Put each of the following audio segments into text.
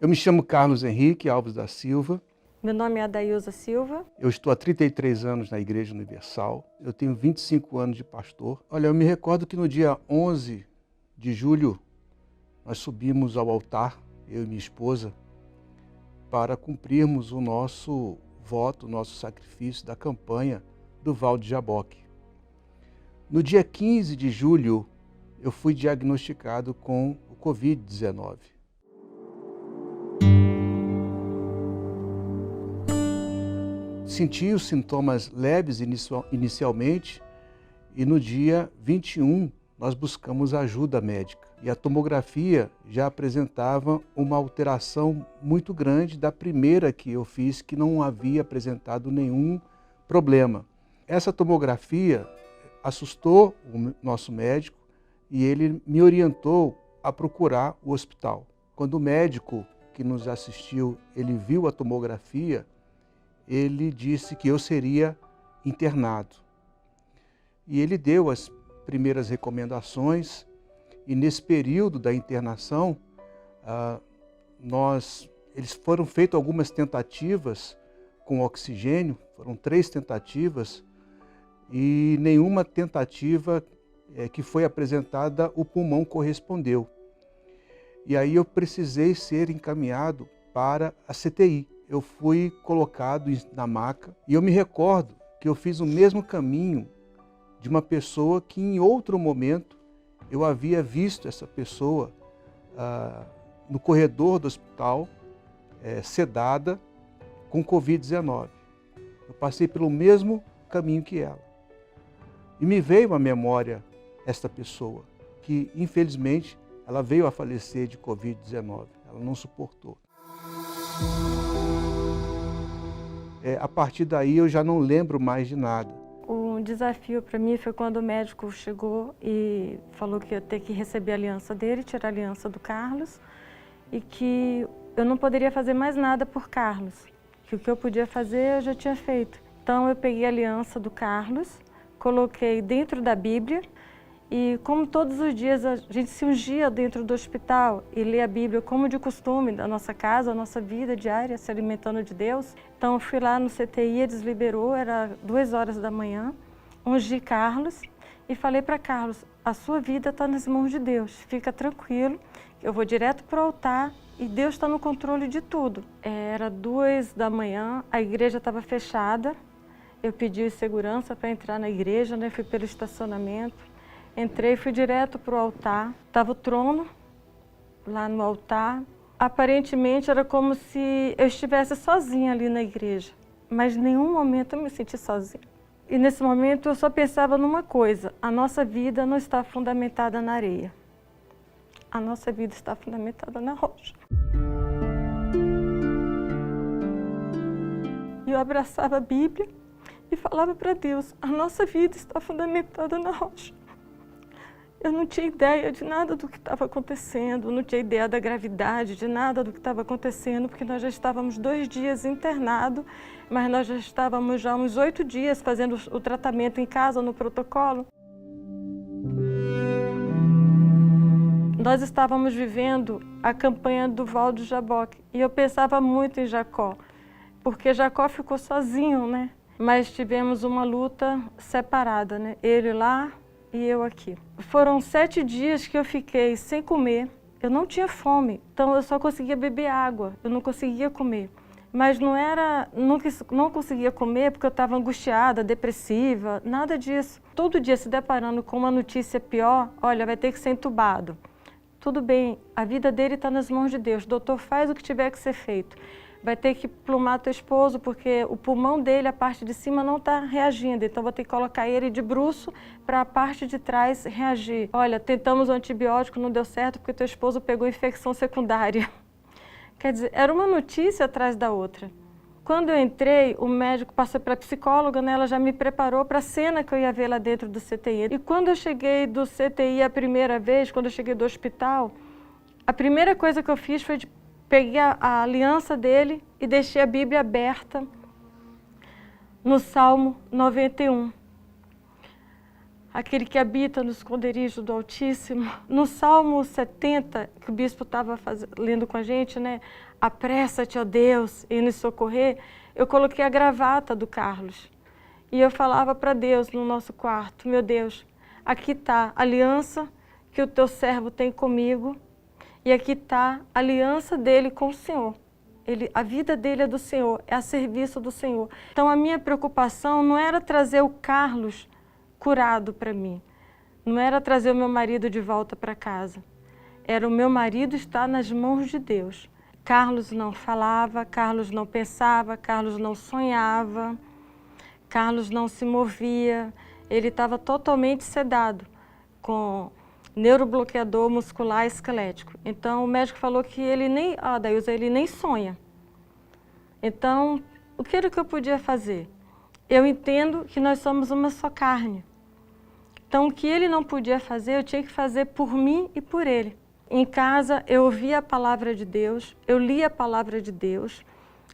Eu me chamo Carlos Henrique Alves da Silva. Meu nome é Adailza Silva. Eu estou há 33 anos na Igreja Universal. Eu tenho 25 anos de pastor. Olha, eu me recordo que no dia 11 de julho, nós subimos ao altar, eu e minha esposa, para cumprirmos o nosso voto, o nosso sacrifício da campanha do Val de Jaboque. No dia 15 de julho, eu fui diagnosticado com o Covid-19. Senti os sintomas leves inicialmente e no dia 21 nós buscamos ajuda médica. E a tomografia já apresentava uma alteração muito grande da primeira que eu fiz, que não havia apresentado nenhum problema. Essa tomografia assustou o nosso médico e ele me orientou a procurar o hospital. Quando o médico que nos assistiu, ele viu a tomografia, ele disse que eu seria internado. E ele deu as primeiras recomendações e nesse período da internação, eles foram feitas algumas tentativas com oxigênio, foram 3 tentativas e nenhuma tentativa que foi apresentada o pulmão correspondeu. E aí eu precisei ser encaminhado para a CTI. Eu fui colocado na maca e eu me recordo que eu fiz o mesmo caminho de uma pessoa que em outro momento eu havia visto essa pessoa no corredor do hospital, sedada, com Covid-19. Eu passei pelo mesmo caminho que ela. E me veio à memória esta pessoa, que infelizmente ela veio a falecer de Covid-19. Ela não suportou. A partir daí eu já não lembro mais de nada. O desafio para mim foi quando o médico chegou e falou que ia ter que receber a aliança dele, tirar a aliança do Carlos e que eu não poderia fazer mais nada por Carlos, que o que eu podia fazer eu já tinha feito. Então eu peguei a aliança do Carlos, coloquei dentro da Bíblia e como todos os dias a gente se ungia dentro do hospital e lia a Bíblia como de costume, da nossa casa, a nossa vida diária, se alimentando de Deus. Então eu fui lá no CTI, eles liberou, era 2 horas da manhã, ungi Carlos e falei para Carlos, a sua vida está nas mãos de Deus, fica tranquilo, eu vou direto para o altar e Deus está no controle de tudo. Era 2 da manhã, a igreja estava fechada, eu pedi segurança para entrar na igreja, né? Fui pelo estacionamento. Entrei, fui direto para o altar, estava o trono lá no altar. Aparentemente era como se eu estivesse sozinha ali na igreja, mas em nenhum momento eu me senti sozinha. E nesse momento eu só pensava numa coisa, a nossa vida não está fundamentada na areia, a nossa vida está fundamentada na rocha. E eu abraçava a Bíblia e falava para Deus, a nossa vida está fundamentada na rocha. Eu não tinha ideia de nada do que estava acontecendo, não tinha ideia da gravidade, de nada do que estava acontecendo, porque nós já estávamos 2 dias internados, mas nós já estávamos já uns 8 dias fazendo o tratamento em casa, no protocolo. Nós estávamos vivendo a campanha do Val de Jaboque e eu pensava muito em Jacó, porque Jacó ficou sozinho, né? Mas tivemos uma luta separada, né? Ele lá e eu aqui. Foram 7 dias que eu fiquei sem comer, eu não tinha fome, então eu só conseguia beber água, eu não conseguia comer. Mas não conseguia comer porque eu estava angustiada, depressiva, nada disso. Todo dia se deparando com uma notícia pior, olha, vai ter que ser entubado. Tudo bem, a vida dele está nas mãos de Deus, doutor faz o que tiver que ser feito. Vai ter que plumar teu esposo, porque o pulmão dele, a parte de cima, não está reagindo. Então, vou ter que colocar ele de bruço para a parte de trás reagir. Olha, tentamos o antibiótico, não deu certo, porque teu esposo pegou infecção secundária. Quer dizer, era uma notícia atrás da outra. Quando eu entrei, o médico passou para a psicóloga, né? Ela já me preparou para a cena que eu ia ver lá dentro do CTI. E quando eu cheguei do CTI a primeira vez, quando eu cheguei do hospital, a primeira coisa que eu fiz foi peguei a aliança dele e deixei a Bíblia aberta no Salmo 91. aquele que habita no esconderijo do Altíssimo. No Salmo 70, que o bispo estava lendo com a gente, né? Apressa-te, ó Deus, em nos socorrer, eu coloquei a gravata do Carlos. E eu falava para Deus no nosso quarto, meu Deus, aqui está a aliança que o teu servo tem comigo e aqui está a aliança dele com o Senhor. A vida dele é do Senhor, é a serviço do Senhor. Então a minha preocupação não era trazer o Carlos curado para mim, não era trazer o meu marido de volta para casa, era o meu marido estar nas mãos de Deus. Carlos não falava, Carlos não pensava, Carlos não sonhava, Carlos não se movia, ele estava totalmente sedado, com neurobloqueador muscular esquelético. Então o médico falou que ele nem, Dailza, ele nem sonha. Então, o que era que eu podia fazer? Eu entendo que nós somos uma só carne. Então, o que ele não podia fazer, eu tinha que fazer por mim e por ele. Em casa, eu ouvia a palavra de Deus, eu lia a palavra de Deus,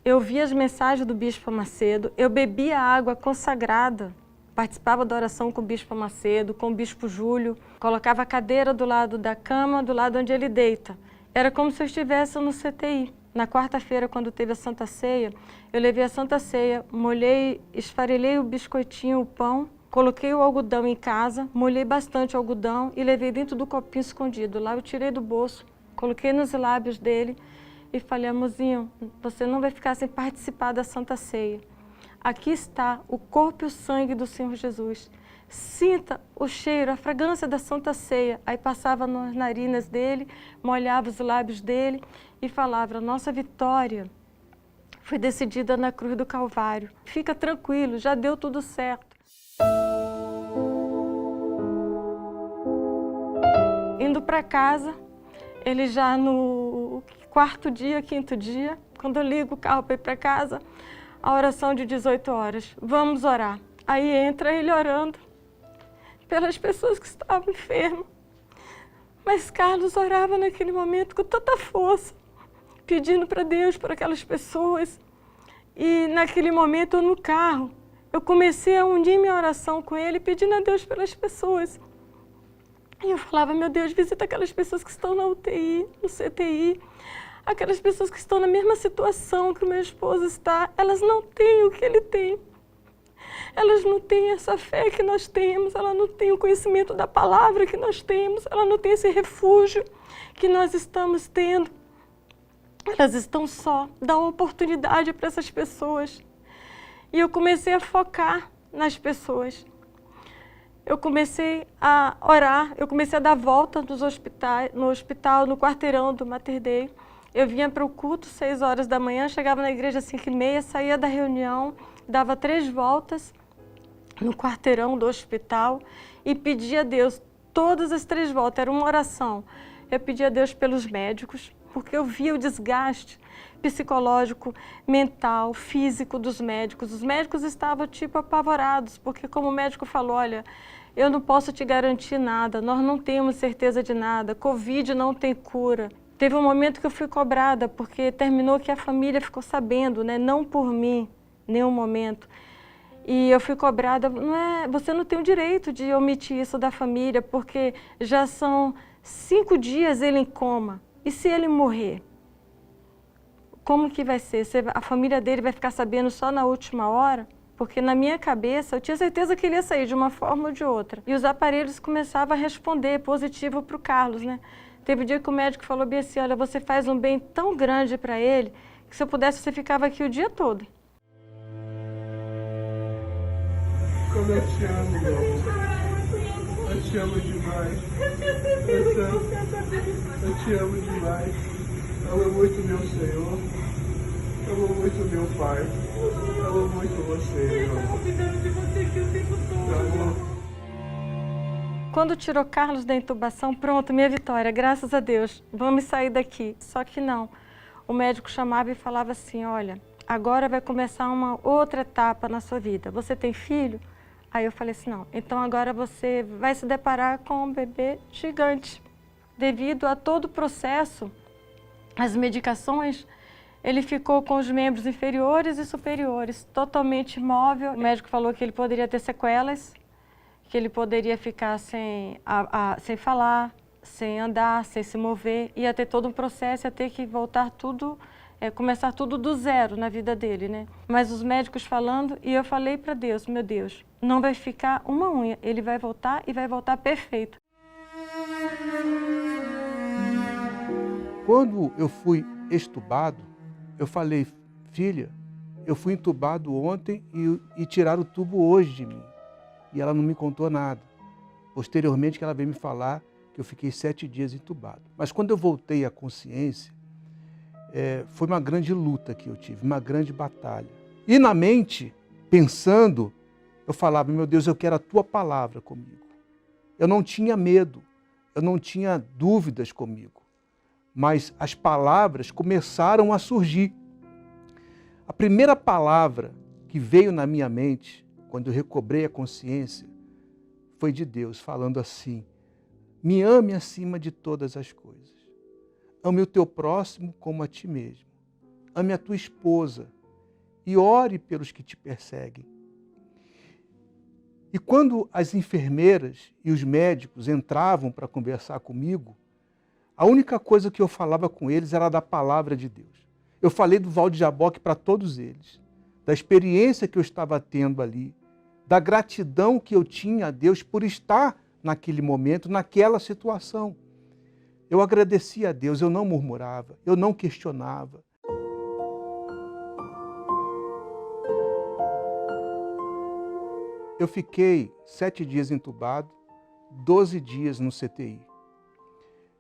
eu ouvia as mensagens do Bispo Macedo, eu bebia água consagrada, participava da oração com o Bispo Macedo, com o Bispo Júlio, colocava a cadeira do lado da cama, do lado onde ele deita. Era como se eu estivesse no CTI. Na quarta-feira, quando teve a Santa Ceia, eu levei a Santa Ceia, molhei, esfarelei o biscoitinho, o pão, coloquei o algodão em casa, molhei bastante o algodão e levei dentro do copinho escondido. Lá eu tirei do bolso, coloquei nos lábios dele e falei, amorzinho, você não vai ficar sem participar da Santa Ceia. Aqui está o corpo e o sangue do Senhor Jesus. Sinta o cheiro, a fragrância da Santa Ceia. Aí passava nas narinas dele, molhava os lábios dele e falava, nossa vitória foi decidida na cruz do Calvário. Fica tranquilo, já deu tudo certo. Indo para casa, ele já no quarto dia, quinto dia, quando eu ligo o carro para ir para casa, a oração de 18 horas, vamos orar. Aí entra ele orando pelas pessoas que estavam enfermas. Mas Carlos orava naquele momento com tanta força, pedindo para Deus por aquelas pessoas. E naquele momento, eu no carro, eu comecei a unir minha oração com ele, pedindo a Deus pelas pessoas. E eu falava, meu Deus, visita aquelas pessoas que estão na UTI, no CTI, aquelas pessoas que estão na mesma situação que o meu esposo está, elas não têm o que ele tem. Elas não têm essa fé que nós temos, elas não têm o conhecimento da palavra que nós temos, elas não têm esse refúgio que nós estamos tendo. Elas estão só, dá uma oportunidade para essas pessoas. E eu comecei a focar nas pessoas. Eu comecei a orar, eu comecei a dar volta no hospital, no quarteirão do Mater Dei. Eu vinha para o culto 6 horas da manhã, chegava na igreja às 5h30, saía da reunião, dava 3 voltas no quarteirão do hospital e pedia a Deus, todas as 3 voltas, era uma oração. Eu pedia a Deus pelos médicos, porque eu via o desgaste psicológico, mental, físico dos médicos. Os médicos estavam tipo apavorados, porque como o médico falou, olha, eu não posso te garantir nada, nós não temos certeza de nada, Covid não tem cura. Teve um momento que eu fui cobrada, porque terminou que a família ficou sabendo, né? Não por mim, nenhum momento. E eu fui cobrada, você não tem o direito de omitir isso da família, porque já são 5 dias ele em coma. E se ele morrer? Como que vai ser? A família dele vai ficar sabendo só na última hora? Porque na minha cabeça eu tinha certeza que ele ia sair de uma forma ou de outra. E os aparelhos começavam a responder positivo para o Carlos, né? Teve um dia que o médico falou bem assim, olha, você faz um bem tão grande para ele, que se eu pudesse você ficava aqui o dia todo. Como eu te amo, meu amor. Eu te amo demais. Eu te amo demais. Amo muito meu Senhor. Amo muito meu Pai. Amo muito você, meu amor. Meu amor. Quando tirou Carlos da intubação, pronto, minha vitória, graças a Deus, vamos sair daqui. Só que não, o médico chamava e falava assim, olha, agora vai começar uma outra etapa na sua vida. Você tem filho? Aí eu falei assim, não, então agora você vai se deparar com um bebê gigante. Devido a todo o processo, as medicações, ele ficou com os membros inferiores e superiores, totalmente imóvel. O médico falou que ele poderia ter sequelas, que ele poderia ficar sem falar, sem andar, sem se mover, ia ter todo um processo, ia ter que voltar tudo, começar tudo do zero na vida dele, né? Mas os médicos falando, e eu falei para Deus, meu Deus, não vai ficar uma unha, ele vai voltar e vai voltar perfeito. Quando eu fui extubado, eu falei, filha, eu fui entubado ontem e tiraram o tubo hoje de mim. E ela não me contou nada. Posteriormente que ela veio me falar que eu fiquei 7 dias entubado. Mas quando eu voltei à consciência, foi uma grande luta que eu tive, uma grande batalha. E na mente, pensando, eu falava, meu Deus, eu quero a tua palavra comigo. Eu não tinha medo, eu não tinha dúvidas comigo. Mas as palavras começaram a surgir. A primeira palavra que veio na minha mente, quando eu recobrei a consciência, foi de Deus, falando assim, me ame acima de todas as coisas. Ame o teu próximo como a ti mesmo. Ame a tua esposa e ore pelos que te perseguem. E quando as enfermeiras e os médicos entravam para conversar comigo, a única coisa que eu falava com eles era da palavra de Deus. Eu falei do Val de Jaboque para todos eles, da experiência que eu estava tendo ali, da gratidão que eu tinha a Deus por estar naquele momento, naquela situação. Eu agradecia a Deus, eu não murmurava, eu não questionava. Eu fiquei 7 dias entubado, 12 dias no CTI.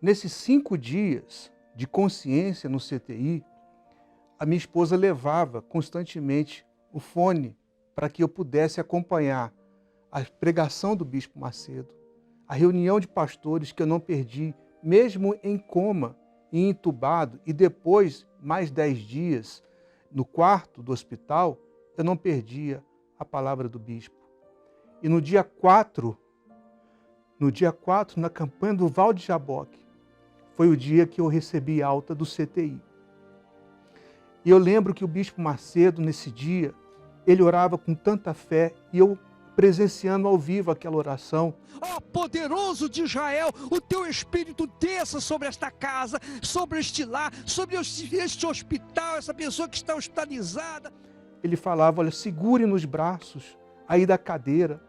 Nesses 5 dias de consciência no CTI, a minha esposa levava constantemente o fone para que eu pudesse acompanhar a pregação do Bispo Macedo, a reunião de pastores que eu não perdi, mesmo em coma e entubado, e depois, mais 10 dias, no quarto do hospital, eu não perdia a palavra do Bispo. E no dia 4, na campanha do Val de Jaboque, foi o dia que eu recebi alta do CTI. E eu lembro que o Bispo Macedo, nesse dia, ele orava com tanta fé, e eu presenciando ao vivo aquela oração. Ó poderoso de Israel, o teu Espírito desça sobre esta casa, sobre este lar, sobre este hospital, essa pessoa que está hospitalizada. Ele falava, olha, segure nos braços aí da cadeira.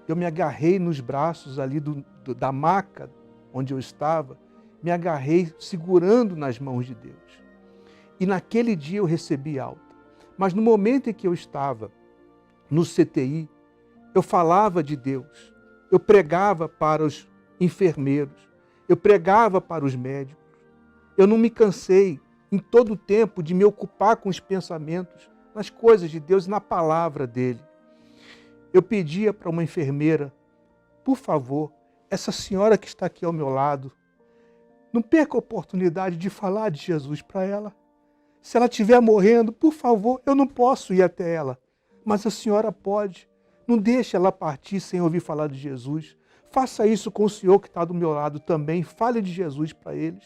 Eu me agarrei nos braços ali da maca onde eu estava, me agarrei segurando nas mãos de Deus. E naquele dia eu recebi alta. Mas no momento em que eu estava no CTI, eu falava de Deus, eu pregava para os enfermeiros, eu pregava para os médicos. Eu não me cansei em todo o tempo de me ocupar com os pensamentos, nas coisas de Deus e na palavra dele. Eu pedia para uma enfermeira, por favor, essa senhora que está aqui ao meu lado, não perca a oportunidade de falar de Jesus para ela. Se ela estiver morrendo, por favor, eu não posso ir até ela, mas a senhora pode. Não deixe ela partir sem ouvir falar de Jesus. Faça isso com o senhor que está do meu lado também. Fale de Jesus para eles.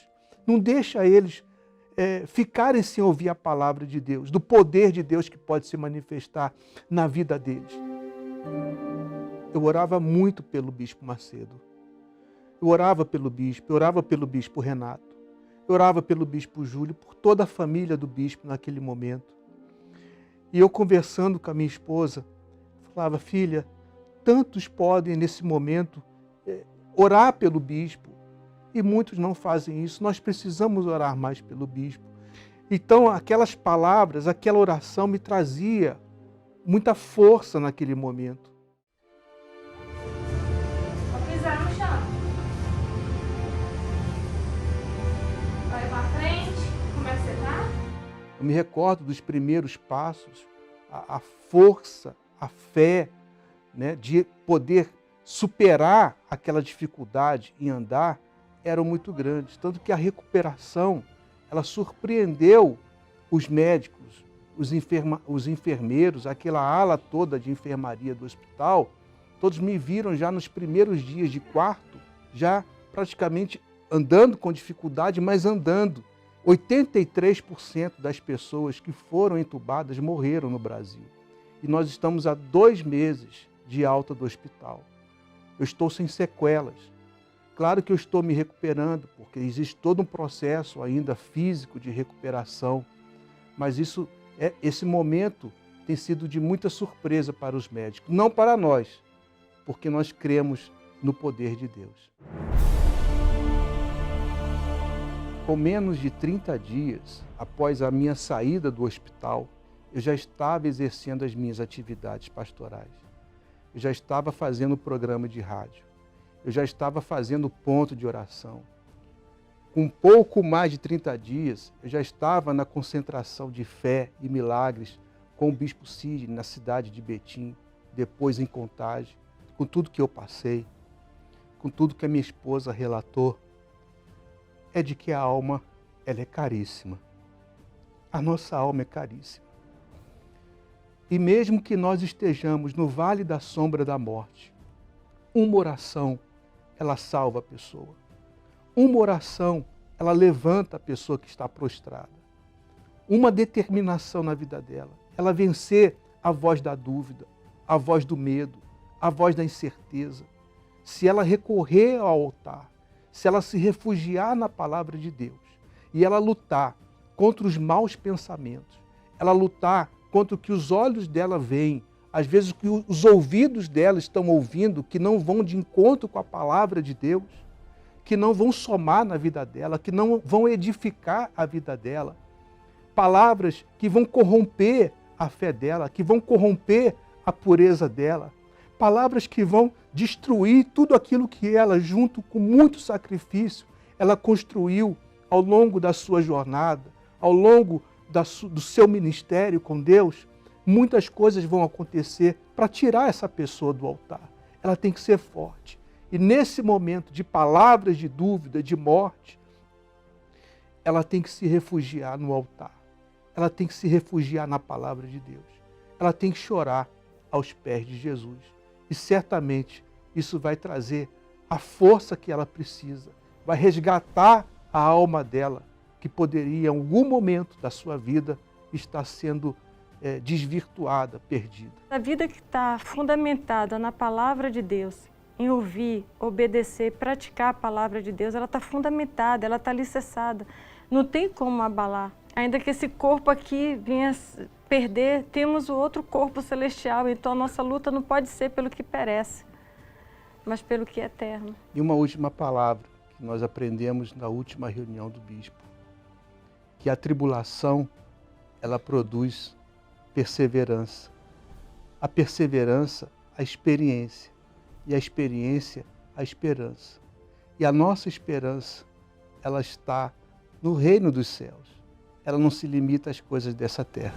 Não deixa eles ficarem sem ouvir a palavra de Deus, do poder de Deus que pode se manifestar na vida deles. Eu orava muito pelo Bispo Macedo. Eu orava pelo Bispo Renato. Eu orava pelo Bispo Júlio, por toda a família do Bispo naquele momento. E eu conversando com a minha esposa, falava, filha, tantos podem nesse momento orar pelo Bispo, e muitos não fazem isso. Nós precisamos orar mais pelo Bispo. Então, aquelas palavras, aquela oração me trazia muita força naquele momento. Vou pisar no chão. Vai pra frente. Como é que você tá? Eu me recordo dos primeiros passos, a força, a fé, né, de poder superar aquela dificuldade em andar, eram muito grandes. Tanto que a recuperação, ela surpreendeu os médicos, os enfermeiros, aquela ala toda de enfermaria do hospital. Todos me viram já nos primeiros dias de quarto, já praticamente andando com dificuldade, mas andando. 83% das pessoas que foram entubadas morreram no Brasil. E nós estamos há 2 meses de alta do hospital. eu estou sem sequelas. Claro que eu estou me recuperando, porque existe todo um processo ainda físico de recuperação, mas esse momento tem sido de muita surpresa para os médicos, não para nós, porque nós cremos no poder de Deus. Com menos de 30 dias após a minha saída do hospital, eu já estava exercendo as minhas atividades pastorais. Eu já estava fazendo programa de rádio. Eu já estava fazendo ponto de oração. Com pouco mais de 30 dias, eu já estava na concentração de fé e milagres com o Bispo Sidney na cidade de Betim, depois em Contagem, com tudo que eu passei, com tudo que a minha esposa relatou. É de que a alma, ela é caríssima. A nossa alma é caríssima. E mesmo que nós estejamos no vale da sombra da morte, uma oração, ela salva a pessoa. Uma oração, ela levanta a pessoa que está prostrada. Uma determinação na vida dela, ela vencer a voz da dúvida, a voz do medo, a voz da incerteza. Se ela recorrer ao altar, se ela se refugiar na palavra de Deus e ela lutar contra os maus pensamentos, ela lutar contra o que os olhos dela veem, às vezes o que os ouvidos dela estão ouvindo, que não vão de encontro com a palavra de Deus, que não vão somar na vida dela, que não vão edificar a vida dela. Palavras que vão corromper a fé dela, que vão corromper a pureza dela. Palavras que vão destruir tudo aquilo que ela, junto com muito sacrifício, ela construiu ao longo da sua jornada, ao longo do seu ministério com Deus. Muitas coisas vão acontecer para tirar essa pessoa do altar. Ela tem que ser forte. E nesse momento de palavras de dúvida, de morte, ela tem que se refugiar no altar. Ela tem que se refugiar na palavra de Deus. Ela tem que chorar aos pés de Jesus. E certamente isso vai trazer a força que ela precisa, vai resgatar a alma dela, que poderia, em algum momento da sua vida, estar sendo desvirtuada, perdida. A vida que está fundamentada na palavra de Deus, em ouvir, obedecer, praticar a palavra de Deus, ela está fundamentada, ela está alicerçada. Não tem como abalar. Ainda que esse corpo aqui venha perder, temos o outro corpo celestial, então a nossa luta não pode ser pelo que perece, mas pelo que é eterno. E uma última palavra que nós aprendemos na última reunião do bispo, que a tribulação, ela produz perseverança. A perseverança, a experiência. E a experiência, a esperança. E a nossa esperança, ela está no reino dos céus. Ela não se limita às coisas dessa terra.